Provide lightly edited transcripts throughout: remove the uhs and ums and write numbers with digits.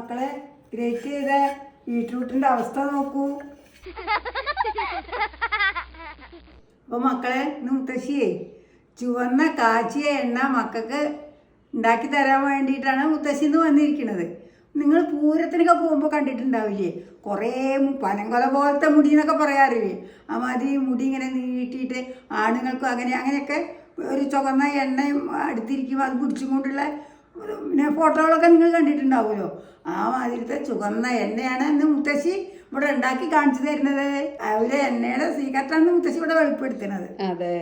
മക്കളെ ഗ്രേറ്റ് ചെയ്ത ബീട്രൂട്ടിന്റെ അവസ്ഥ നോക്കൂ. അപ്പൊ മക്കളെ മുത്തശ്ശിയെ ചുവന്ന കാച്ചിയ എണ്ണ മക്കൾക്ക് ഉണ്ടാക്കി തരാൻ വേണ്ടിയിട്ടാണ് മുത്തശ്ശി ഇന്ന് വന്നിരിക്കുന്നത്. നിങ്ങൾ പൂരത്തിനൊക്കെ പോകുമ്പോൾ കണ്ടിട്ടുണ്ടാവില്ലേ, കുറേ പനങ്കൊല പോലത്തെ മുടി എന്നൊക്കെ പറയാറില്ലേ, ആ മാതിരി മുടി ഇങ്ങനെ നീട്ടിയിട്ട് ആണുങ്ങൾക്കും അങ്ങനെയൊക്കെ ഒരു ചുവന്ന എണ്ണയും അടുത്തിരിക്കുമ്പോൾ അത് പിടിച്ചും കൊണ്ടുള്ള പിന്നെ ഫോട്ടോകളൊക്കെ നിങ്ങൾ കണ്ടിട്ടുണ്ടാവുമല്ലോ. ആ മാതിരത്തെ ചുവന്ന എണ്ണയാണ് ഇന്ന് മുത്തശ്ശി ഇവിടെ ഉണ്ടാക്കി കാണിച്ചു തരുന്നത്. അവരെ എണ്ണയുടെ സീക്രട്ടാണ് മുത്തശ്ശി ഇവിടെ വെളിപ്പെടുത്തുന്നത്. അതെ,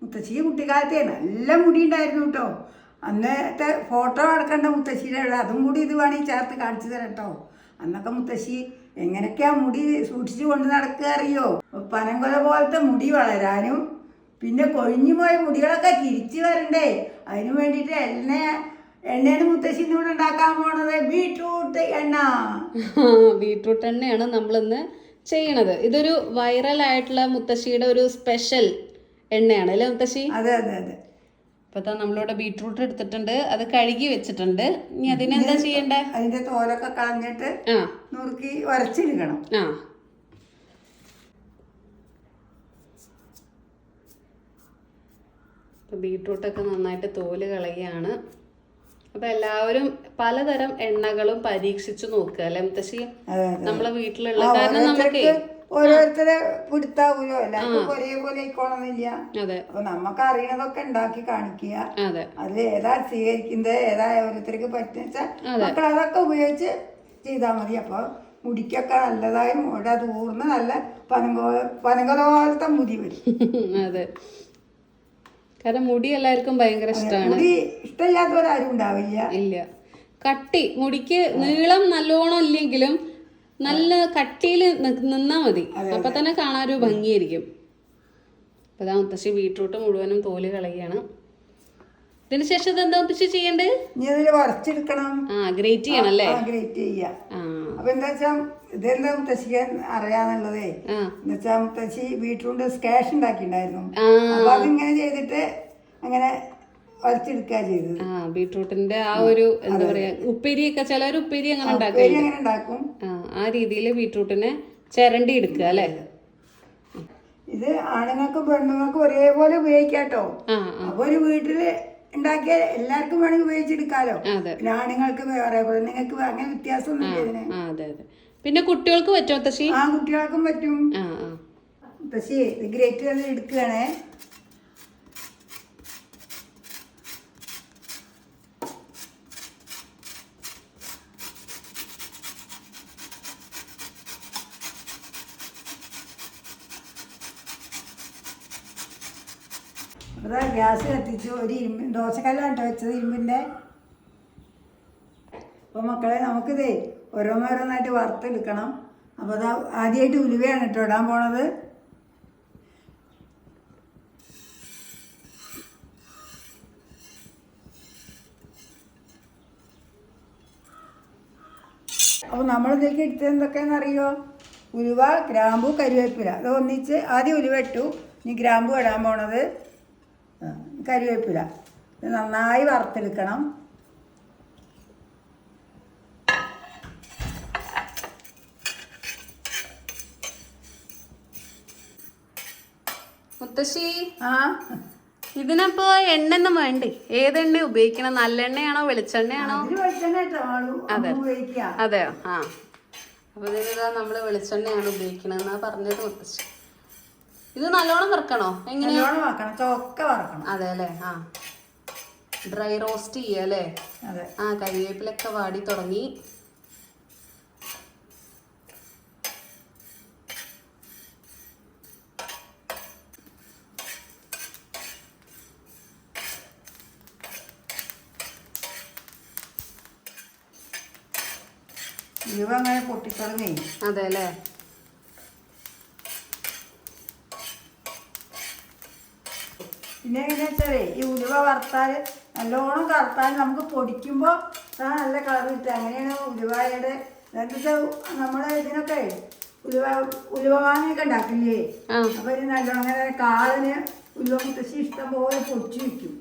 മുത്തശ്ശിക്ക് കുട്ടിക്കാലത്തെ നല്ല മുടി ഉണ്ടായിരുന്നു കേട്ടോ. അന്നത്തെ ഫോട്ടോ എടുക്കേണ്ട മുത്തശ്ശിയുടെ അതും കൂടി ഇത് വേണമെങ്കിൽ ചേർത്ത് കാണിച്ചു തരാം കേട്ടോ. അന്നൊക്കെ മുത്തശ്ശി എങ്ങനെയൊക്കെയാ മുടി സൂക്ഷിച്ചു കൊണ്ട് നടക്കുക അറിയോ? പനങ്കൊല പോലത്തെ മുടി വളരാനും പിന്നെ കൊഴിഞ്ഞു പോയ മുടികളൊക്കെ തിരിച്ചു വരണ്ടേ, അതിനു വേണ്ടിയിട്ട് എണ്ണയാണ് മുത്തശ്ശി ഇന്നിവിടെ ഉണ്ടാക്കാൻ പോണത്. ബീട്രൂട്ട് എണ്ണ. ബീട്രൂട്ട് എണ്ണയാണ് നമ്മളിന്ന് ചെയ്യണത്. ഇതൊരു വൈറൽ ആയിട്ടുള്ള മുത്തശ്ശിയുടെ ഒരു സ്പെഷ്യൽ എണ്ണയാണ് അല്ലേ മുത്തശ്ശി? അതെ അതെ അതെ. ഇപ്പൊ നമ്മളിവിടെ ബീട്രൂട്ട് എടുത്തിട്ടുണ്ട്, അത് കഴുകി വെച്ചിട്ടുണ്ട്. ഇനി അതിനെന്താ ചെയ്യണ്ടേ? അതിന്റെ തോലൊക്കെ കളഞ്ഞിട്ട് നുറുക്കി ഉരച്ചെടുക്കണം. ബീട്രൂട്ടൊക്കെ നന്നായിട്ട് തോല് കളയാണ്. അപ്പൊ എല്ലാവരും പലതരം എണ്ണകളും പരീക്ഷിച്ചു നോക്കുക അല്ലെ മുത്തശ്ശി, നമ്മളെ വീട്ടിലുള്ള. കാരണം നമുക്ക് ഓരോരുത്തരെ പിടുത്താവൂലോ, എല്ലാവർക്കും ഒരേപോലെ ആയിക്കോണമെന്നില്ല. അപ്പൊ നമുക്ക് അറിയണതൊക്കെ ഉണ്ടാക്കി കാണിക്കുക. അതിൽ ഏതാ സ്വീകരിക്കുന്നത്, ഏതാ ഓരോരുത്തർക്ക് പറ്റുന്ന മക്കൾ അതൊക്കെ ഉപയോഗിച്ച് ചെയ്താൽ മതി. അപ്പൊ മുടിക്കൊക്കെ നല്ലതായി മുടി തൂർന്ന് നല്ല പനങ്കൊല പോലത്തെ മുടി വരും. അതെ, കാരണം മുടി എല്ലാവർക്കും ഭയങ്കര ഇഷ്ടമാണ്. മുടി ഇഷ്ടമില്ലാത്തവരാരും ഉണ്ടാവില്ല. ഇല്ല, കട്ടി മുടിക്ക് നീളം നല്ലോണം ഇല്ലെങ്കിലും നല്ല കട്ടിയിൽ നിന്നാ മതി, അപ്പൊ തന്നെ കാണാൻ ഒരു ഭംഗിയായിരിക്കും. അപ്പൊ അതാ മുത്തശ്ശി ബീട്രൂട്ട് മുഴുവനും തോല് കളയാണ്. ഇതിന് ശേഷം ഇതെന്താ മുത്തശ്ശി ചെയ്യണ്ടത്? വറച്ചെടുക്കണം. ഗ്രേറ്റ് ചെയ്യണം അല്ലേ? ഗ്രേറ്റ് ചെയ്യാ. അപ്പൊ എന്താ വെച്ചാ ഇതെന്താ മുത്തശ്ശിക്ക് അറിയാന്നുള്ളതേ, എന്നുവെച്ചാ മുത്തശ്ശി ബീട്രൂട്ട് സ്കാഷ് ഉണ്ടാക്കിണ്ടായിരുന്നു. അപ്പൊ അതിങ്ങനെ ചെയ്തിട്ട് അങ്ങനെ വരച്ചെടുക്കുക ചെയ്തത്. ബീട്രൂട്ടിന്റെ ആ ഒരു എന്താ പറയാ ഉപ്പേരിയൊക്കെ ചിലർ ഉപ്പേരി അങ്ങനെ ഉണ്ടാക്കും. ആ രീതിയിൽ ബീട്രൂട്ടിനെ ചിരണ്ടി എടുക്കുക അല്ലെ. ഇത് ആണുങ്ങൾക്കും പെണ്ണുങ്ങൾക്കും ഒരേപോലെ ഉപയോഗിക്കാട്ടോ. അപ്പൊ ഒരു വീട്ടില് ഉണ്ടാക്കിയ എല്ലാവർക്കും വേണമെങ്കിൽ ഉപയോഗിച്ചെടുക്കാലോ. പിന്നെ ആണുങ്ങൾക്ക് വേറെ പെണ്ണുങ്ങൾക്ക് അങ്ങനെ വ്യത്യാസമൊന്നും ഇതിന്. അതെ അതെ. പിന്നെ കുട്ടികൾക്ക് പറ്റുമോ മുത്തശ്ശി? കുട്ടികൾക്കും പറ്റും. മുത്തശ്ശി ഇത് ഗ്രേറ്റ് ചെയ്ത് എടുക്കുകയാണേ. അതാ ഗ്യാസ് കത്തിച്ച് ഒരു ദോശക്കല്ലാണ് വെച്ചത്, ഇരുമ്പിൻ്റെ. അപ്പോൾ മക്കളെ നമുക്കിതേ ഓരോന്നോരോന്നായിട്ട് വറുത്തെടുക്കണം. അപ്പോൾ അതാ ആദ്യമായിട്ട് ഉലുവയാണ് കേട്ടോ ഇടാൻ പോണത്. അപ്പോൾ നമ്മളിതിലേക്ക് എടുത്തത് എന്തൊക്കെയാണെന്ന് അറിയോ? ഉലുവ, ഗ്രാമ്പു, കരിവേപ്പില. അത് ഒന്നിച്ച് ആദ്യം ഉലുവ ഇട്ടു, ഇനി ഗ്രാമ്പു ഇടാൻ പോണത്, കരിവേപ്പില. ഇത് നന്നായി വറുത്തെടുക്കണം. മുത്തശ്ശി ഇതിനപ്പോ എണ്ണൊന്നും വേണ്ടേ? ഏതെണ്ണ ഉപയോഗിക്കണം? നല്ലെണ്ണയാണോ വെളിച്ചെണ്ണയാണോ? അതെയോ? അപ്പൊ ഇതിനിതാ നമ്മള് വെളിച്ചെണ്ണയാണ് ഉപയോഗിക്കണെന്നാ പറഞ്ഞത് മുത്തശ്ശി. ഇത് നല്ലോണം വറക്കണോ? എങ്ങനെയാ? അതെ അല്ലേ. ഡ്രൈ റോസ്റ്റ് ചെയ്യല്ലേ? കരിവേപ്പിലൊക്കെ വാടി തുടങ്ങി. ഉലുവ അങ്ങനെ പൊട്ടിത്തുടങ്ങി. അതെ അല്ലേ. പിന്നെ എങ്ങനെയാ വെച്ചാലേ ഈ ഉലുവ വറുത്താൽ നല്ലോണം കറുത്താൽ നമുക്ക് പൊടിക്കുമ്പോൾ നല്ല കളർ കിട്ടുക. അങ്ങനെയാണ് ഉലുവയുടെ. എന്താ വെച്ചാൽ നമ്മുടെ ഇതിനൊക്കെ ഉലുവ വാങ്ങിയൊക്കെ ഉണ്ടാക്കില്ലേ, അപ്പോൾ ഇത് നല്ലോണം അങ്ങനെ കാളിന് ഉലുവ മുത്തശ്ശി ഇഷ്ടം പോലെ പൊടിച്ചു വയ്ക്കും.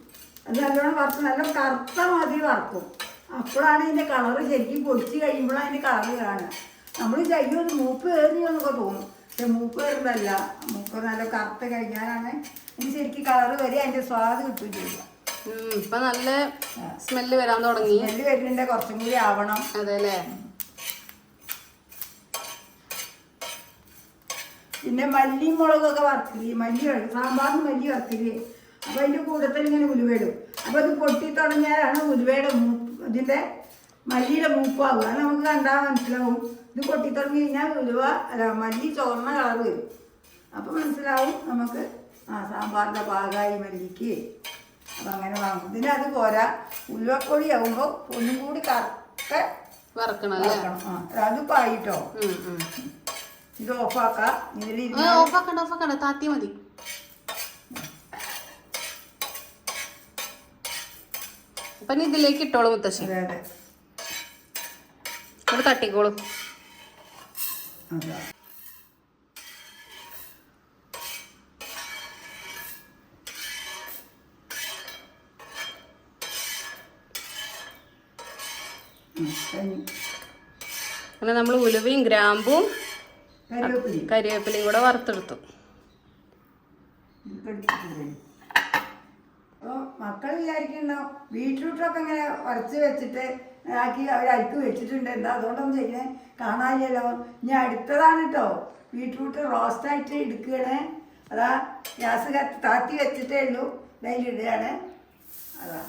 അത് നല്ലോണം വറുത്ത് നല്ല കറുത്ത മാതിരി വറക്കും. ആ അപ്പോഴാണ് ഇതിൻ്റെ കളറ് ശരിക്കും പൊടിച്ച് കഴിയുമ്പോഴാണ് അതിൻ്റെ കളറ് കാണുക. നമ്മൾ ചെയ്യൊരു മൂപ്പ് കയറിയെന്നൊക്കെ തോന്നും, പക്ഷെ മൂപ്പ് കയറുന്നതല്ല. മൂപ്പ് നല്ല കറുത്ത് കഴിഞ്ഞാലാണ് ഇത് ശരിക്കും കളറ് വരെ അതിൻ്റെ സ്വാദ് കിട്ടുകയും ചെയ്യുക. ഇപ്പൊ നല്ല സ്മെല്ല് വരാൻ തുടങ്ങി. സ്മെല്ല് വരുന്നുണ്ട്, കുറച്ചും കൂടി ആവണം. അതെ അല്ലേ. പിന്നെ മല്ലിയും മുളകൊക്കെ വറുക്കില്ലേ, മല്ലി സാമ്പാറിന് മല്ലി വറുക്കില്ലേ, അപ്പോൾ അതിൻ്റെ കൂട്ടത്തിൽ ഇങ്ങനെ ഉലുവയിടും. അപ്പോൾ അത് പൊട്ടി തുടങ്ങിയാലാണ് ഉലുവയുടെ ഇതിൻ്റെ മല്ലിയുടെ മൂപ്പാവുക. അത് നമുക്ക് കണ്ടാൽ മനസ്സിലാവും. ഇത് പൊട്ടി തുടങ്ങി കഴിഞ്ഞാൽ ഉലുവ മല്ലി ചുവന്ന കളർ വരും. അപ്പോൾ മനസ്സിലാവും നമുക്ക് സാമ്പാറിൻ്റെ പാകമായി മല്ലിക്ക്. അപ്പം അങ്ങനെ വാങ്ങും. ഇതിന് അത് പോരാ, ഉലുവപ്പൊടി ആകുമ്പോൾ ഒന്നും കൂടി കറുത്ത വറക്കണം. അതിപ്പോൾ ആയിട്ടോ. ഇത് ഓഫാക്കാം. ഓഫാക്കണ്ട, താത്തി മതി. അപ്പൊ നീ ഇതിലേക്ക് ഇട്ടോളൂ മുത്തശ്ശി. അതെ അതെ, ഇവിടെ തട്ടിക്കോളൂ. അതാ അങ്ങനെ നമ്മൾ ഉലുവയും ഗ്രാമ്പും കരിവേപ്പിലയും കരിവേപ്പിലയും കൂടെ വറുത്തെടുത്തു. അപ്പോൾ മക്കൾ വിചാരിക്കണോ ബീട്രൂട്ടൊക്കെ ഇങ്ങനെ ഉരച്ച് വെച്ചിട്ട് ആക്കി അവർ അരിക്ക് വെച്ചിട്ടുണ്ട്, എന്താ അതുകൊണ്ടൊന്നും ചെയ്യുന്നത് കാണാനില്ലല്ലോ. ഇനി അടുത്തതാണ് കേട്ടോ, ബീട്രൂട്ട് റോസ്റ്റായിട്ട് എടുക്കുകയാണ്. അതാ ഗ്യാസ് താത്തി വെച്ചിട്ടേ ഉള്ളൂ, അതിലിടുകയാണ്. അതാ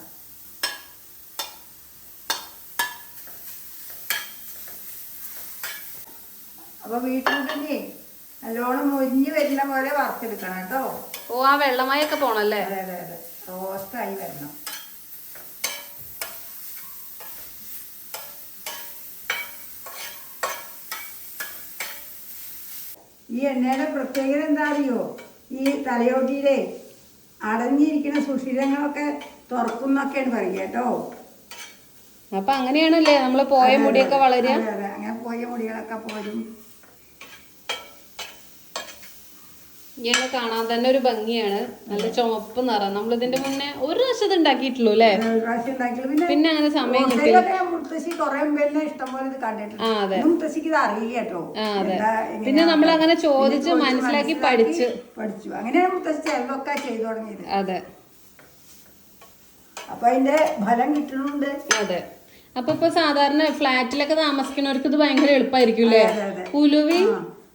അപ്പോൾ ബീട്രൂട്ടിന് നല്ലോണം മൊരിഞ്ഞ് വരുന്ന പോലെ വറുത്തെടുക്കണം കേട്ടോ. ഓ, ആ വെള്ളമായൊക്കെ പോണല്ലേ. അതെ അതെ അതെ, റോസ്റ്റായി വരണം. ഈ എണ്ണയുടെ പ്രത്യേകത എന്താ അറിയോ, ഈ തലയോട്ടിയിലെ അടഞ്ഞിരിക്കുന്ന സുഷിരങ്ങളൊക്കെ തുറക്കുന്നൊക്കെയാണ് പറയുക കേട്ടോ. അപ്പൊ അങ്ങനെയാണല്ലേ നമ്മള് പോയ മുടിയൊക്കെ വളരുക. അതെ അതെ, അങ്ങനെ പോയ മുടികളൊക്കെ പോരും. ഇങ്ങനെ കാണാൻ തന്നെ ഒരു ഭംഗിയാണ്, നല്ല ചുമപ്പ് നിറം. നമ്മളിതിന്റെ മുന്നേ ഒരു പ്രാവശ്യം ഇത് ഉണ്ടാക്കിയിട്ടുള്ളൂ അല്ലേ. പിന്നെ അങ്ങനെ സമയം കിട്ടില്ല. മുത്തശ്ശി കുറെ മുമ്പേ ഇഷ്ടംപോലെ ഇത് കണ്ടിട്ടുണ്ട്. മുത്തശ്ശിക്ക് ഇത് അറിയില്ല കേട്ടോ. അതെ, പിന്നെ നമ്മൾ അങ്ങനെ ചോദിച്ച് മനസ്സിലാക്കി പഠിച്ചു. അങ്ങനെയാണ് മുത്തശ്ശി ചിലതൊക്കെ ചെയ്തു തുടങ്ങിയത്. അതെ, അപ്പൊ അതിന്റെ ഫലം കിട്ടുന്നുണ്ട്. അതെ. അപ്പൊ ഇപ്പൊ സാധാരണ ഫ്ലാറ്റിലൊക്കെ താമസിക്കുന്നവർക്ക് ഇത് ഭയങ്കര എളുപ്പമായിരിക്കും അല്ലേ. ഉലുവി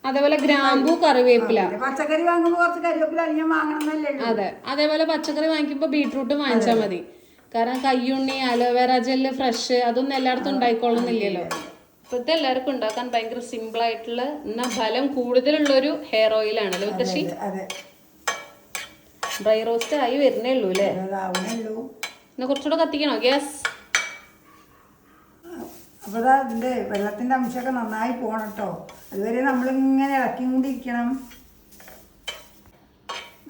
അതേപോലെ ഗ്രാമ്പു കറിവേപ്പില. പച്ചക്കറി വാങ്ങുമ്പോൾ കുറച്ച് കരിവേപ്പില അധികം വാങ്ങണമെന്നല്ലേ. അതെ, അതേപോലെ പച്ചക്കറി വാങ്ങിക്കുമ്പോ ബീട്രൂട്ട് വാങ്ങിച്ചാൽ മതി. കാരണം കയ്യുണ്ണി, അലോവേറ ജെല്ല് ഫ്രഷ് അതൊന്നും എല്ലായിടത്തും ഉണ്ടായിക്കൊള്ളുന്നില്ലല്ലോ. ഇപ്പോഴത്തെ എല്ലാവർക്കും ഉണ്ടാക്കാൻ ഭയങ്കര സിമ്പിൾ ആയിട്ടുള്ള എന്നാൽ ഫലം കൂടുതലുള്ളൊരു ഹെയർ ഓയിൽ ആണല്ലോ മുത്തശ്ശി. ഡ്രൈ റോസ്റ്റ് ആയി വരുന്നേ ഉള്ളൂ അല്ലേ. എന്നാ കുറച്ചുകൂടെ കത്തിക്കണോ ഗ്യാസ്? അപ്പോൾ ഇതാ ഇതിൻ്റെ വെള്ളത്തിൻ്റെ അംശമൊക്കെ നന്നായി പോകണം കേട്ടോ. അതുവരെ നമ്മളിങ്ങനെ ഇളക്കിക്കൊണ്ടിരിക്കണം.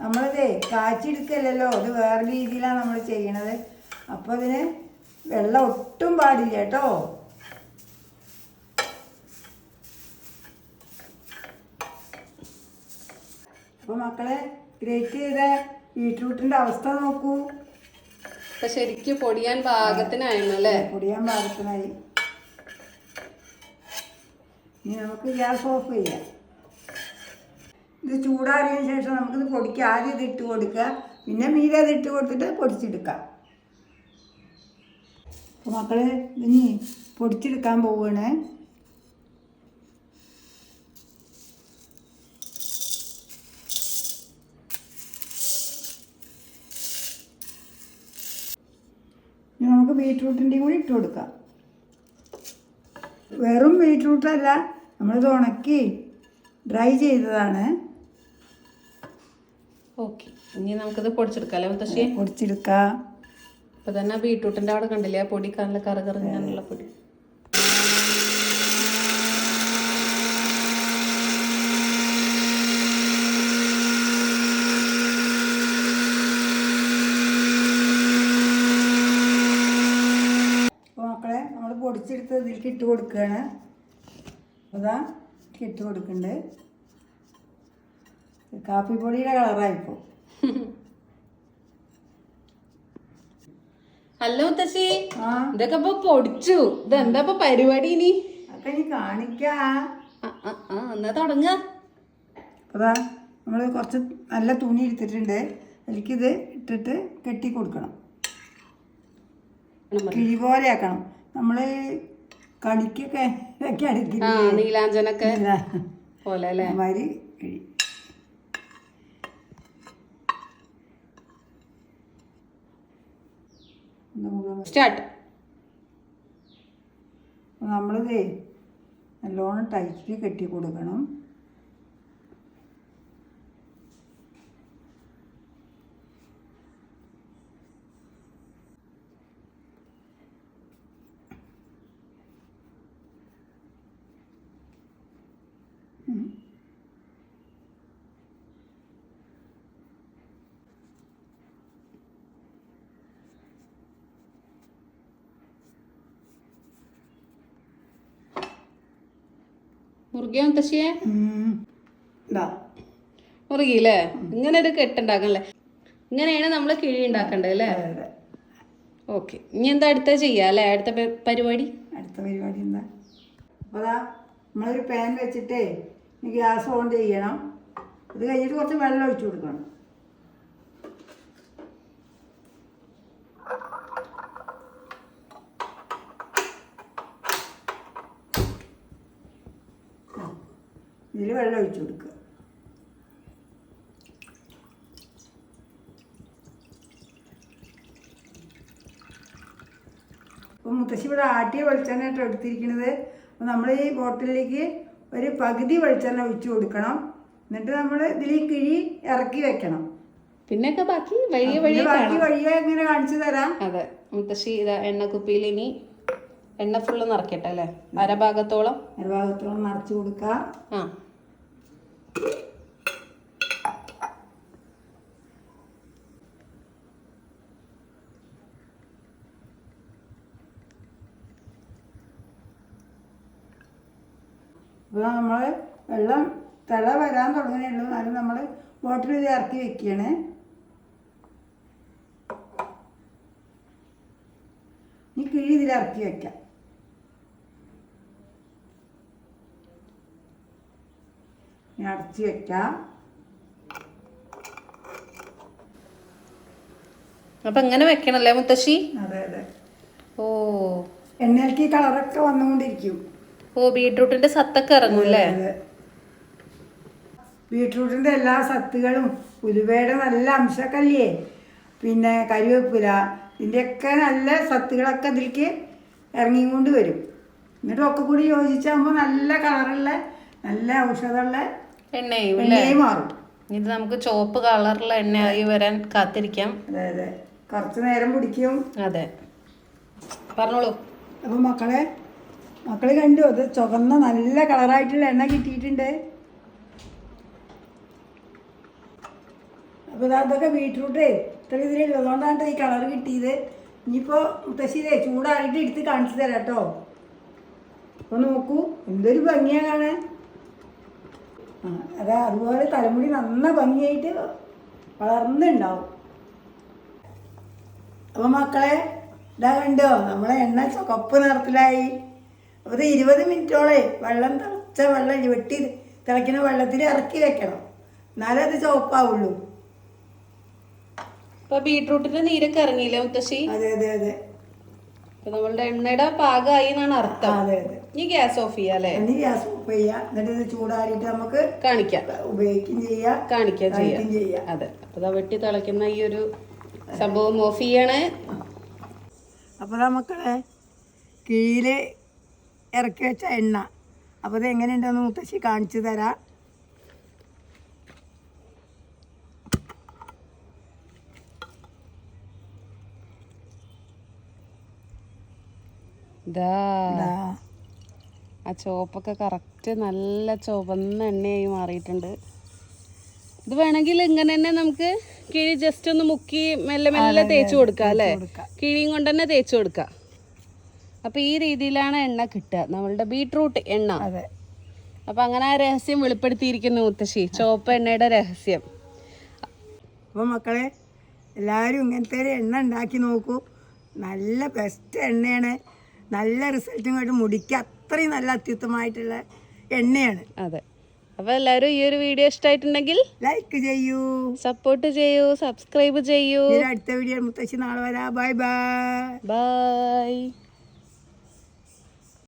നമ്മളിതേ കാച്ചെടുക്കല്ലോ, ഇത് വേറെ രീതിയിലാണ് നമ്മൾ ചെയ്യണത്. അപ്പോൾ അതിന് വെള്ളം ഒട്ടും പാടില്ല കേട്ടോ. അപ്പോൾ മക്കളെ, ഗ്രേറ്റ് ചെയ്ത ബീട്രൂട്ടിൻ്റെ അവസ്ഥ നോക്കൂ. ഇപ്പം ശരിക്കും പൊടിയാൻ പാകത്തിനായിരുന്നു അല്ലേ. പൊടിയാൻ പാകത്തിനായി. ഇനി നമുക്ക് ഗ്യാസ് ഓഫ് ചെയ്യാം. ഇത് ചൂടാറിയതിന് ശേഷം നമുക്കിത് പൊടിക്കുക. ആദ്യം ഇത് ഇട്ട് കൊടുക്കുക, പിന്നെ മീതെ അത് ഇട്ട് കൊടുത്തിട്ട് പൊടിച്ചെടുക്കാം. അപ്പോൾ മക്കൾ ഇനി പൊടിച്ചെടുക്കാൻ പോവുകയാണ്. ഇനി നമുക്ക് ബീട്രൂട്ടിൻ്റെയും കൂടി ഇട്ട് കൊടുക്കാം. വെറും ബീട്രൂട്ടല്ല, നമ്മളിത് ഉണക്കി ഡ്രൈ ചെയ്തതാണ്. ഓക്കെ, ഇനി നമുക്കിത് പൊടിച്ചെടുക്കാം അല്ലേ മുത്തശ്ശി. പൊടിച്ചെടുക്കാം. ഇപ്പൊ തന്നെ ബീട്രൂട്ടിന്റെ അവിടെ കണ്ടില്ലേ ആ പൊടി, നല്ല കറുകറിഞ്ഞുള്ള പൊടി. അപ്പോൾ മക്കളെ, നമ്മൾ പൊടിച്ചെടുത്ത് ഇതിലേക്ക് ഇട്ട് കൊടുക്കുകയാണ്. അതാ ഇട്ട് കൊടുക്കുന്നുണ്ട്. കാപ്പിപ്പൊടിയുടെ കളറായിപ്പോൾ. അല്ല മുത്തശ്ശി, ആ ഇതൊക്കെ ഇപ്പൊ പൊടിച്ചു. ഇതെന്താ ഇപ്പൊ പരിപാടി ഇനി? അതൊക്കെ ഇനി കാണിക്കാ. എന്നാ തുടങ്ങ. അതാ നമ്മൾ കുറച്ച് നല്ല തുണി എടുത്തിട്ടുണ്ട്, എനിക്കിത് ഇട്ടിട്ട് കെട്ടി കൊടുക്കണം. കിഴി പോലെ ആക്കണം. നമ്മൾ കണിക്കൊക്കെ ഒക്കെ അടുക്കില്ല, നീലാഞ്ചനൊക്കെ പോലെ അല്ലേ? മാതിരി കിഴി. സ്റ്റാർട്ട്. നമ്മളിതേ നല്ലോണം ടൈറ്റിൽ കെട്ടി കൊടുക്കണം. മുറുകിയ മുത്തശ്ശിയെ? ഇതാ മുറുകിയില്ലേ? ഇങ്ങനെ ഒരു കെട്ടുണ്ടാക്കണല്ലേ? ഇങ്ങനെയാണ് നമ്മൾ കിഴി ഉണ്ടാക്കണ്ടത് അല്ലേ? ഓക്കെ, ഇനി എന്താ അടുത്ത ചെയ്യാ അല്ലേ? അടുത്ത പരിപാടി എന്താ? അപ്പോൾ അതാ നമ്മളൊരു പാൻ വെച്ചിട്ടേ ഗ്യാസ് ഓൺ ചെയ്യണം. ഇത് കഴിഞ്ഞിട്ട് കുറച്ച് വെള്ളം ഒഴിച്ചു കൊടുക്കണം. ഇതിൽ വെള്ളം ഒഴിച്ചു കൊടുക്കുക. അപ്പോൾ മുത്തശ്ശി ഇവിടെ ആട്ടിയ വെളിച്ചെണ്ണ കേട്ടോ എടുത്തിരിക്കുന്നത്. അപ്പോൾ നമ്മൾ ഈ ബോട്ടിലേക്ക് ഒരു പകുതി വെളിച്ചെണ്ണ ഒഴിച്ചു കൊടുക്കണം. എന്നിട്ട് നമ്മൾ ഇതിൽ കിഴി ഇറക്കി വെക്കണം. പിന്നെയൊക്കെ ബാക്കി വഴിയെ ഇങ്ങനെ കാണിച്ചു തരാം. അതെ മുത്തശ്ശി, ഇതാ എണ്ണക്കുപ്പിയിൽ ഇനി എണ്ണ ഫുള്ള് നിറക്കട്ടെ അല്ലേ? അരഭാഗത്തോളം നിറച്ചു കൊടുക്കാം. ആ അപ്പോൾ നമ്മൾ വെള്ളം തിള വരാൻ തുടങ്ങുന്നേ ഉള്ളൂ. എന്നാലും നമ്മൾ ബോട്ടിൽ ഇത് ഇറക്കി വെക്കുകയാണ്. ഈ കിഴി ഇതിൽ ഇറക്കി വെക്കാം. അടച്ച് വെക്കാം. അപ്പൊ ഇങ്ങനെ വെക്കണല്ലേ മുത്തശ്ശി? അതെ അതെ. ഓ, എണ്ണയിലേക്ക് കളറൊക്കെ വന്നുകൊണ്ടിരിക്കും. ഓ, ബീട്രൂട്ടിന്റെ സത്തൊക്കെ ഇറങ്ങും അല്ലേ? ബീട്രൂട്ടിൻ്റെ എല്ലാ സത്തുകളും ഉലുവയുടെ നല്ല അംശമൊക്കെ അല്ലേ, പിന്നെ കരിവേപ്പില, ഇതിൻ്റെയൊക്കെ നല്ല സത്തുകളൊക്കെ ഇതിലേക്ക് ഇറങ്ങിക്കൊണ്ട് വരും. എന്നിട്ട് ഒക്കെ കൂടി യോജിച്ചാകുമ്പോൾ നല്ല കളറുള്ള നല്ല ഔഷധമുള്ള എണ്ണയും മാറും. ഇത് നമുക്ക് ചുവപ്പ് കളറുള്ള എണ്ണയായി വരാൻ കാത്തിരിക്കാം. അതെ അതെ, കുറച്ച് നേരം പിടിക്കും. അതെ, പറഞ്ഞോളൂ. അപ്പോൾ മക്കൾ കണ്ടു, അത് ചുവന്ന നല്ല കളറായിട്ടുള്ള എണ്ണ കിട്ടിയിട്ടുണ്ട്. അപ്പോൾ അതൊക്കെ ബീട്രൂട്ടേ ഇത്ര ഇതിലുള്ളതുകൊണ്ടാണ് ഈ കളർ കിട്ടിയത്. ഇനിയിപ്പോൾ മുത്തശ്ശിയിലേ ചൂടാറിയിട്ട് എടുത്ത് കാണിച്ചു തരാം കേട്ടോ. അപ്പോൾ നോക്കൂ, എന്തൊരു ഭംഗിയാണ് കാണാൻ. അതാ അതുപോലെ തലമുടി നന്ന ഭംഗിയായിട്ട് വളർന്നുണ്ടാവും. അപ്പോൾ മക്കളെ ഇതാ കണ്ടോ, നമ്മളെ എണ്ണ ചുവപ്പ് നിറത്തിലായി. അപ്പോൾ 20 മിനിറ്റോളെ തിളച്ച വെള്ളം വെട്ടി തിളയ്ക്കുന്ന വെള്ളത്തിൽ ഇറക്കി വെക്കണം, എന്നാലേ അത് ചുവപ്പാവുള്ളൂ. ഇപ്പൊ ബീട്രൂട്ടിന്റെ നീരൊക്കെ ഇറങ്ങിയില്ലേ മുത്തശ്ശി? അതെ അതെ അതെ. അപ്പൊ നമ്മളുടെ എണ്ണയുടെ പാകമായി എന്നാണ് അർത്ഥം. അതെ അതെ. ഇനി ഗ്യാസ് ഓഫ് ചെയ്യാം അല്ലേ? ഇനി ഗ്യാസ് ഓഫ് ചെയ്യാം. എന്നിട്ട് ഇത് ചൂടാറിയിട്ട് നമുക്ക് കാണിക്കാം, ഉപയോഗിക്കുകയും ചെയ്യാം, കാണിക്കുകയും ചെയ്യാം. അതെ, അപ്പൊ വെട്ടി തിളയ്ക്കുന്ന ഈ ഒരു സംഭവം ഓഫ് ചെയ്യാണ്. അപ്പോൾ മക്കളെ കീഴിൽ ഇറക്കി വെച്ച എണ്ണ, അപ്പോൾ ഇത് എങ്ങനെയുണ്ടെന്ന് മുത്തശ്ശി കാണിച്ചു തരാം. ആ ചുവപ്പൊക്കെ കറക്റ്റ് നല്ല ചുവന്ന എണ്ണയായി മാറിയിട്ടുണ്ട്. ഇത് വേണമെങ്കിൽ ഇങ്ങനെ തന്നെ നമുക്ക് കിഴി ജസ്റ്റ് ഒന്ന് മുക്കി മെല്ലെ മെല്ലെ തേച്ച് കൊടുക്കാം അല്ലേ? കിഴിയും കൊണ്ട് തന്നെ തേച്ച് കൊടുക്കാം. അപ്പം ഈ രീതിയിലാണ് എണ്ണ കിട്ടുക, നമ്മളുടെ ബീട്രൂട്ട് എണ്ണ. അപ്പം അങ്ങനെ ആ രഹസ്യം വെളിപ്പെടുത്തിയിരിക്കുന്നു മുത്തശ്ശി, ചുവപ്പ് എണ്ണയുടെ രഹസ്യം. അപ്പോൾ മക്കളെ എല്ലാവരും ഇങ്ങനത്തെ ഒരു എണ്ണ ഉണ്ടാക്കി നോക്കൂ. നല്ല ബെസ്റ്റ് എണ്ണയാണ്. നല്ല റിസൾട്ടും കൊണ്ട് മുടിക്ക് അത്രയും നല്ല അത്യുത്തമമായിട്ടുള്ള എണ്ണയാണ്. അതെ. അപ്പോൾ എല്ലാവരും ഈ ഒരു വീഡിയോ ഇഷ്ടമായിട്ടുണ്ടെങ്കിൽ ലൈക്ക് ചെയ്യൂ, സപ്പോർട്ട് ചെയ്യൂ, സബ്സ്ക്രൈബ് ചെയ്യൂ. അടുത്ത വീഡിയോ മുത്തശ്ശി നാളെ വരാം. Bye bye. ബൈ.